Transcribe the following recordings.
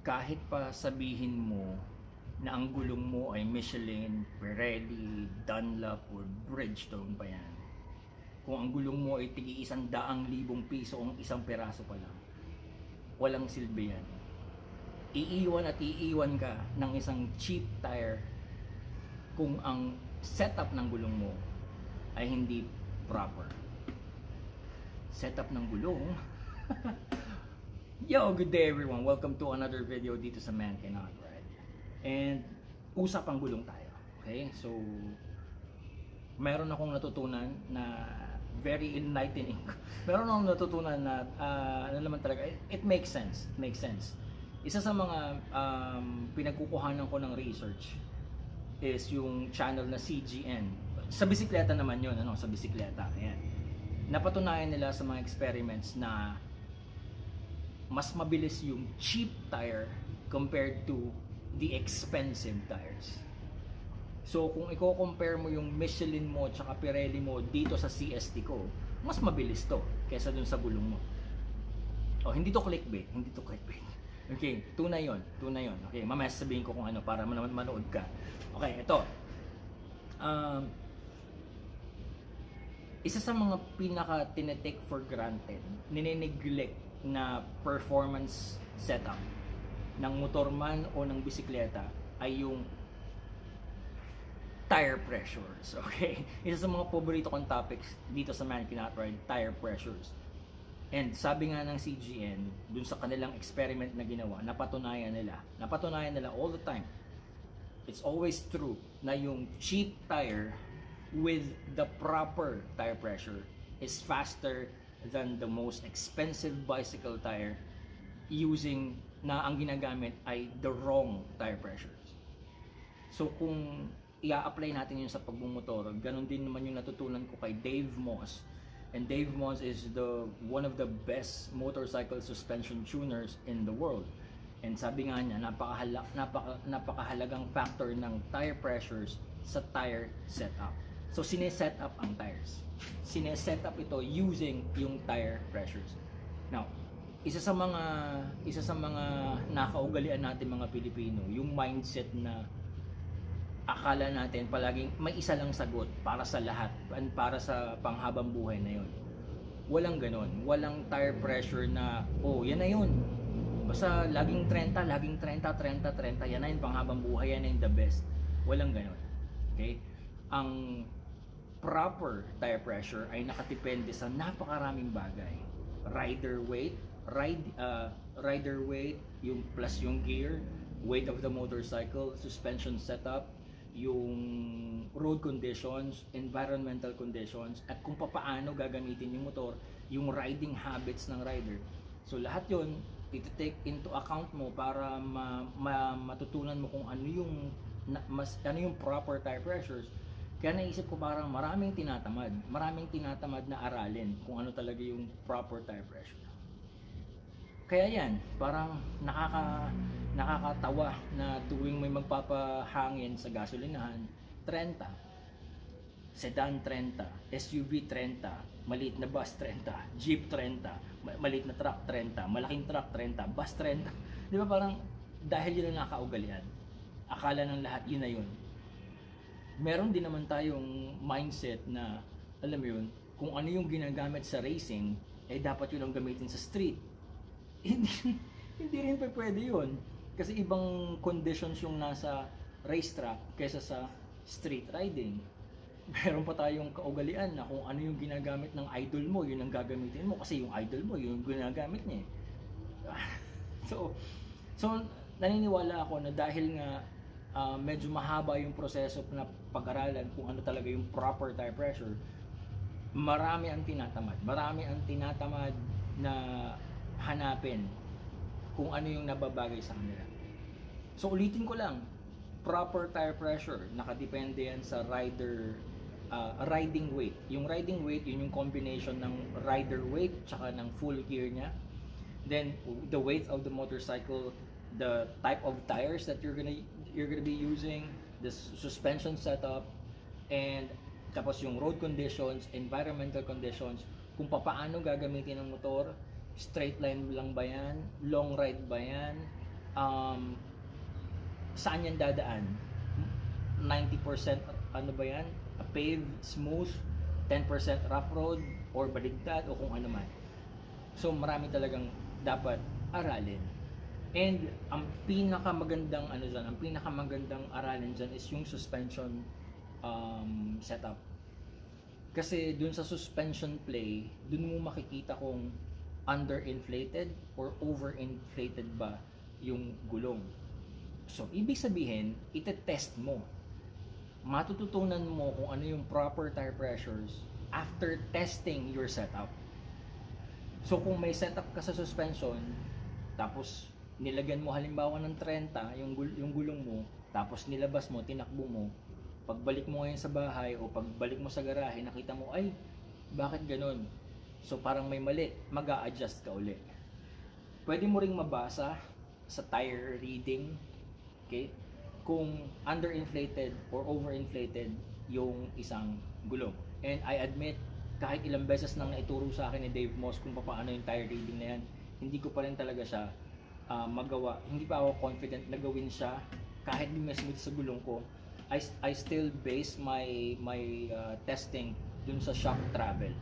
kahit pa sabihin mo na ang gulong mo ay Michelin, Pirelli, Dunlop, or Bridgestone pa yan. Kung ang gulong mo ay tigi 100,000 piso o isang peraso pa lang, walang silbi yan. Iiwan at iiwan ka ng isang cheap tire kung ang setup ng gulong mo ay hindi proper. Setup ng gulong? Yo, good day everyone! Welcome to another video dito sa Man Cannot Ride. And usapang gulong tayo. Okay? So, meron akong natutunan na very enlightening. Meron akong natutunan na ano naman talaga, it makes sense. It makes sense. Isa sa mga pinagkukuhanan ko ng research is yung channel na CGN. Sa bisikleta naman yun, ano? Sa bisikleta. Ayan. Napatunayan nila sa mga experiments na mas mabilis yung cheap tire compared to the expensive tires. So kung i-compare mo yung Michelin mo at Pirelli mo dito sa CST ko, mas mabilis to kaysa dun sa gulong mo. Oh, hindi to clickbait, hindi to clickbait. Okay, tunay yon. Okay, mamaya sabihin ko kung ano para manood ka. Okay, ito. Isa sa mga pinaka tinetake for granted, ninineglect na performance setup ng motor man o ng bisikleta ay yung tire pressures. Okay? Isa sa mga paborito kong topics dito sa Man Cannot Ride, tire pressures. And sabi nga ng CGN, dun sa kanilang experiment na ginawa, napatunayan nila all the time, it's always true na yung cheap tire with the proper tire pressure is faster than the most expensive bicycle tire using na ang ginagamit ay the wrong tire pressures. So kung i-apply natin yun sa pagmumotor, ganun din naman yung natutunan ko kay Dave Moss. And Dave Moss is one of the best motorcycle suspension tuners in the world. And sabi nga niya, napakahalagang factor ng tire pressures sa tire setup. So sineset up ang tires. Sineset up ito using yung tire pressures. Now, isa sa mga nakaugalian natin mga Pilipino, yung mindset na akala natin palaging may isa lang sagot para sa lahat, para sa panghabang buhay na yon. Walang ganon. Walang tire pressure na, oh, yan na yun. Basta laging 30, yan na yun, panghabang buhay, yan na yun, the best. Walang ganon. Okay? Ang proper tire pressure ay nakadepende sa napakaraming bagay. Rider weight, yung plus yung gear, weight of the motorcycle, suspension setup, yung road conditions, environmental conditions, at kung paano gagamitin yung motor, yung riding habits ng rider. So lahat yun, iti-take into account mo para matutunan mo kung ano yung proper tire pressures. Kaya naisip ko parang maraming tinatamad na aralin kung ano talaga yung proper tire pressure. Kaya yan, parang nakakatawa na tuwing may magpapahangin sa gasolinahan, 30, sedan 30, SUV 30, maliit na bus 30, jeep 30, maliit na truck 30, malaking truck 30, bus 30. Di ba parang dahil yun ang nakaugalian, akala ng lahat yun na yun. Meron din naman tayong mindset na, alam mo yun, kung ano yung ginagamit sa racing, eh dapat yun ang gamitin sa street. Hindi rin pa pwede yun. Kasi ibang conditions yung nasa racetrack kaysa sa street riding. Meron pa tayong kaugalian na kung ano yung ginagamit ng idol mo, yun ang gagamitin mo. Kasi yung idol mo, yun yung ginagamit niya. So naniniwala ako na dahil nga medyo mahaba yung proseso na pag-aralan kung ano talaga yung proper tire pressure, marami ang tinatamad na hanapin kung ano yung nababagay sa kanila. So ulitin ko lang, proper tire pressure, nakadepende yan sa riding weight. Yung riding weight, yun yung combination ng rider weight tsaka ng full gear niya. Then the weight of the motorcycle, the type of tires that you're gonna be using, the suspension setup, and tapos yung road conditions, environmental conditions, kung paano gagamitin ang motor, straight line lang ba yan, long ride ba yan, um, saan yan dadaan? 90% ano ba yan? A paved, smooth, 10% rough road, or baligtad, o kung ano man. So marami talagang dapat aralin. And ang pinakamagandang ano dyan, ang pinakamagandang aralin dyan is yung suspension setup. Kasi dun sa suspension play, dun mo makikita kung underinflated or overinflated ba yung gulong. So, ibig sabihin, ite-test mo. Matututunan mo kung ano yung proper tire pressures after testing your setup. So, kung may setup ka sa suspension, tapos nilagyan mo halimbawa ng 30 yung gulong mo, tapos nilabas mo, tinakbo mo, pagbalik mo ngayon sa bahay o pagbalik mo sa garahe, nakita mo, ay, bakit ganun? So, parang may mali, mag-a-adjust ka uli. Pwede mo ring mabasa sa tire reading, okay, kung underinflated or overinflated yung isang gulong. And I admit, kahit ilang beses nang naituro sa akin ni Dave Moss kung paano yung tire reading na yan, hindi ko pa rin talaga siya magawa. Hindi pa ako confident na gawin siya kahit di smooth sa gulong ko. I still base my testing dun sa shock travel,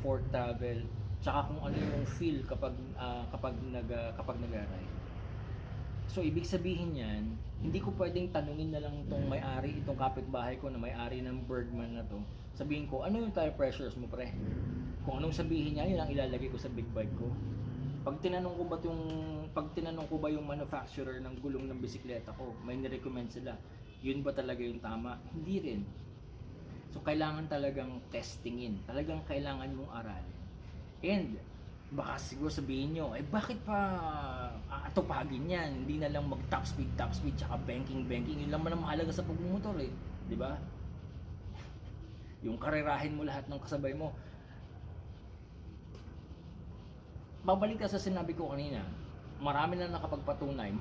fork travel, tsaka kung ano yung feel kapag nag-ride. So ibig sabihin yan, hindi ko pwedeng tanungin na lang itong may-ari, itong kapitbahay ko na may-ari ng Bergman na to. Sabihin ko, ano yung tire pressures mo, pre? Kung anong sabihin niya, yun ang ilalagay ko sa big bike ko. Pag tinanong ko ba yung manufacturer ng gulong ng bisikleta ko, may ni-recommend sila, yun ba talaga yung tama? Hindi rin. So kailangan talagang testingin, talagang kailangan mong aralin. And baka siguro sabihin nyo, bakit pa atupagin yan? Hindi na lang mag top speed, tsaka banking. Yun lang man ang mahalaga sa pagmumotor eh. Di ba? Yung karerahin mo lahat ng kasabay mo. Babalik ka sa sinabi ko kanina, marami na nakapagpatunay,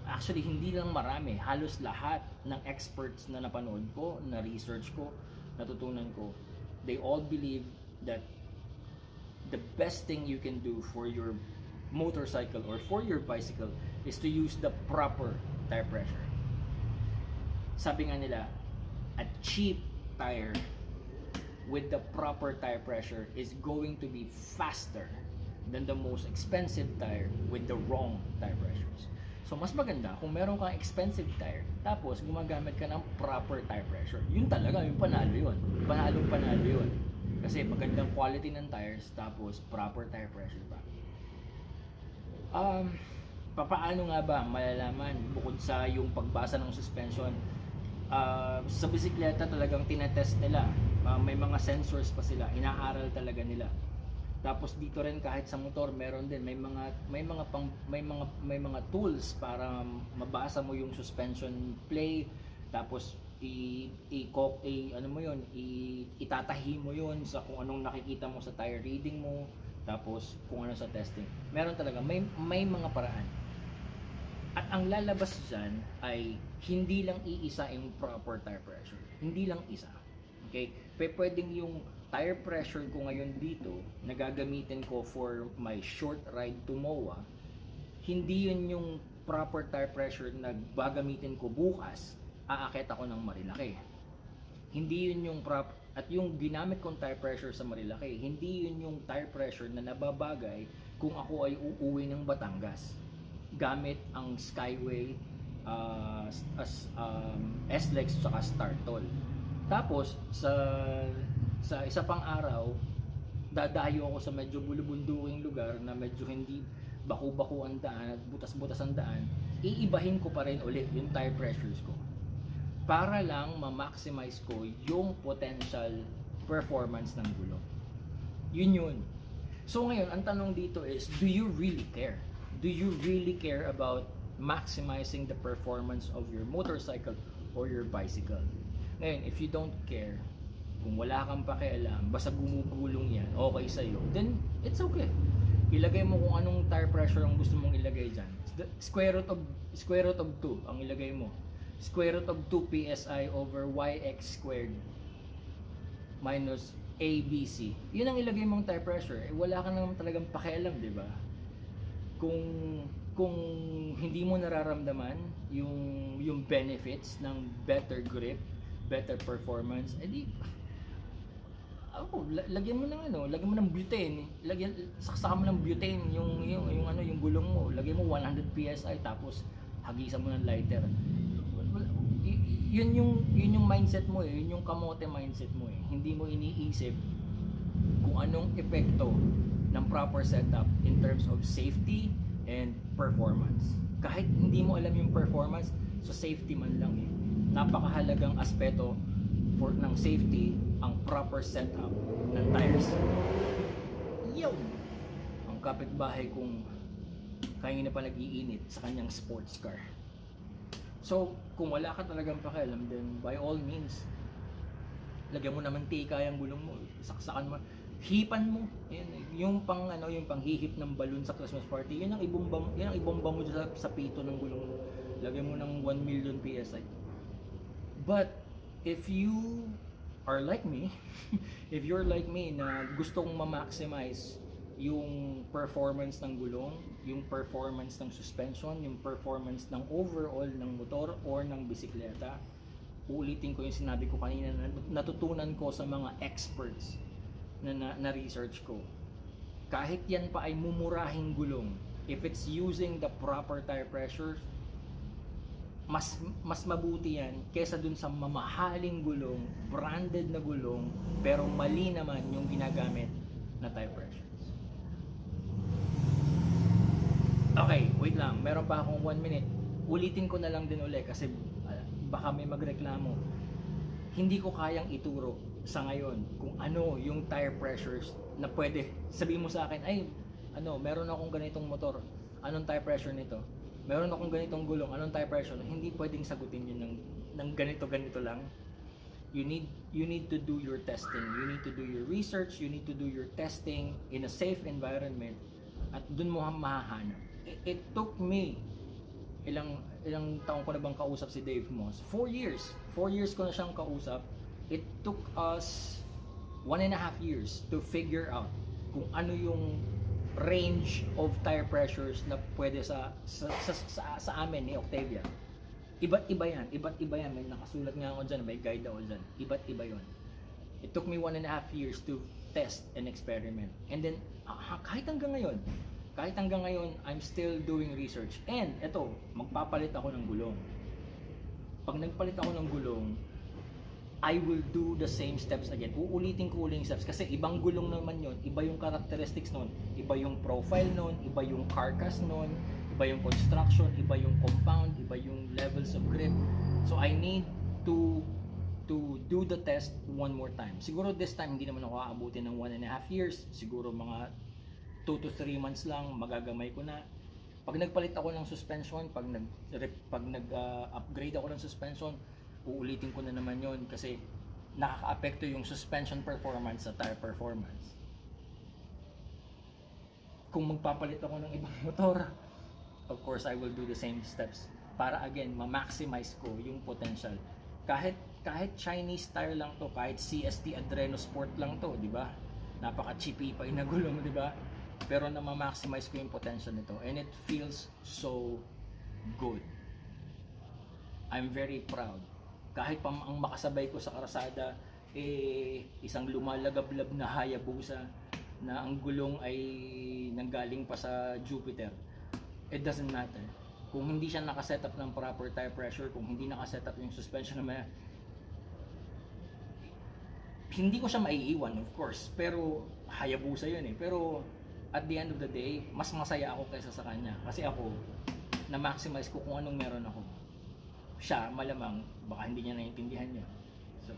actually hindi lang marami, halos lahat ng experts na napanood ko, na research ko, natutunan ko, they all believe that the best thing you can do for your motorcycle or for your bicycle is to use the proper tire pressure. Sabi nga nila, a cheap tire with the proper tire pressure is going to be faster than the most expensive tire with the wrong tire pressures. So mas maganda kung meron kang expensive tire tapos gumagamit ka ng proper tire pressure. Yun talaga, yung panalo yun. Panalo yun. Kasi magandang quality ng tires tapos proper tire pressure pa. Papaano nga ba malalaman bukod sa yung pagbasa ng suspension? Sa bisikleta talagang tinetest nila. May mga sensors pa sila, inaaral talaga nila. Tapos dito rin kahit sa motor meron din may mga tools para mabasa mo yung suspension play, tapos itatahi mo yun sa kung anong nakikita mo sa tire reading mo, tapos kung ano sa testing. Meron talaga, may mga paraan. At ang lalabas dyan ay hindi lang iisa yung proper tire pressure. Hindi lang isa. Okay? Pwedeng yung tire pressure ko ngayon dito na gagamitin ko for my short ride to MOA, hindi yun yung proper tire pressure na gagamitin ko bukas, aakit ako ng Marilaki. Hindi yun yung at yung ginamit kong tire pressure sa Marilaki, hindi yun yung tire pressure na nababagay kung ako ay uuwi ng Batangas gamit ang Skyway, S-Lex tsaka Startol. Tapos sa isa pang araw, dadayo ako sa medyo bulubunduking lugar na medyo hindi baku-baku ang daan at butas-butas ang daan, iibahin ko pa rin ulit yung tire pressures ko para lang ma-maximize ko yung potential performance ng gulong. Yun. So ngayon, ang tanong dito is, do you really care? Do you really care about maximizing the performance of your motorcycle or your bicycle? Ngayon, if you don't care, kung wala kang pakialam, basta gumugulong yan, okay sa'yo, then it's okay. Ilagay mo kung anong tire pressure ang gusto mong ilagay dyan. Square root of 2 ang ilagay mo. Square root of 2 psi over yx squared minus abc. Yun ang ilagay mong tire pressure. Wala ka naman talagang pakialam, di ba? kung kung hindi mo nararamdaman yung benefits ng better grip, better performance, edi lagyan mo ng lagyan mo ng butane, saksakan mo ng butane yung yung gulong mo, lagyan mo 100 PSI tapos hagisan mo ng lighter. Yun yung mindset mo yun yung kamote mindset mo Hindi mo iniisip kung anong epekto ng proper setup in terms of safety and performance. Kahit hindi mo alam yung performance, so safety man lang napakahalagang aspeto ng safety ang proper setup ng tires. Yo! Ang kapitbahay kong kaya na pa nag-iinit sa kanyang sports car. So, kung wala ka talagang pakialam, then by all means, lagyan mo naman tika yung gulong mo, saksakan mo, hipan mo. Yan, yung panghihip ng balloon sa Christmas party, yan ang ibomba mo sa pito ng gulong mo. Lagyan mo ng 1 million PSI. But if you are like me, if you're like me na gustong ma-maximize yung performance ng gulong, yung performance ng suspension, yung performance ng overall ng motor or ng bisikleta, uulitin ko yung sinabi ko kanina na natutunan ko sa mga experts na research ko. Kahit yan pa ay mumurahing gulong, if it's using the proper tire pressure, mas mabuti yan kesa dun sa mamahaling gulong, branded na gulong, pero mali naman yung ginagamit na tire pressures. Okay, wait lang. Meron pa akong 1 minute. Ulitin ko na lang din uli kasi baka may magreklamo. Hindi ko kayang ituro sa ngayon kung ano yung tire pressures na pwede. Sabihin mo sa akin, ay, meron akong ganitong motor. Anong tire pressure nito? Meron akong ganitong gulong. Anong tire pressure? Hindi pwedeng sagutin yun ng ganito lang. You need to do your testing. You need to do your research. You need to do your testing in a safe environment. At dun mo mahahanap. It took me ilang taon ko na bang kausap si Dave Moss? 4 years. 4 years ko na siyang kausap. It took us 1.5 years to figure out kung ano yung range of tire pressures na pwede sa amin ni Octavia. Iba't iba yan. May nakasulat nga ako dyan, may guide ako dyan. Iba't iba yon. It took me 1.5 years to test and experiment. And then, kahit hanggang ngayon, I'm still doing research. And eto, magpapalit ako ng gulong. Pag nagpalit ako ng gulong, I will do the same steps again. Uulitin ko ulit yung steps kasi ibang gulong naman yon, iba yung characteristics nun, iba yung profile nun, iba yung carcass nun, iba yung construction, iba yung compound, iba yung levels of grip. So I need to do the test one more time. Siguro this time hindi naman ako aabutin ng 1.5 years, siguro mga 2 to 3 months lang, magagamay ko na. Pag nagpalit ako ng suspension, pag nag-upgrade ako ng suspension, uulitin ko na naman yon kasi nakaka-apekto yung suspension performance sa tire performance. Kung magpapalit ako ng ibang motor, of course I will do the same steps para again ma-maximize ko yung potential. Kahit Chinese tire lang to, kahit CST Adreno Sport lang to, di ba? Napaka-cheapy pa yung nagulong, di ba? Pero na ma-maximize ko yung potential nito and it feels so good. I'm very proud. Kahit pa ang makasabay ko sa karasada isang lumalagablab na Hayabusa na ang gulong ay nanggaling pa sa Jupiter, it doesn't matter. Kung hindi siya nakasetup ng proper tire pressure, kung hindi nakasetup yung suspension naman, hindi ko siya maiiwan, of course, pero Hayabusa yun pero at the end of the day, mas masaya ako kaysa sa kanya kasi ako na-maximize ko kung anong meron ako. Siya, malamang, baka hindi niya naiintindihan yun. So,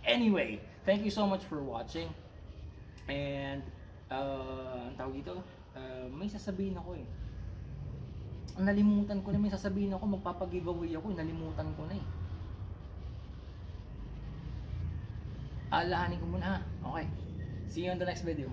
anyway, thank you so much for watching. And, ang tawag dito, may sasabihin ako Nalimutan ko na may sasabihin ako, magpapag-giveaway ako, nalimutan ko na Alahanin ko muna Okay, see you on the next video.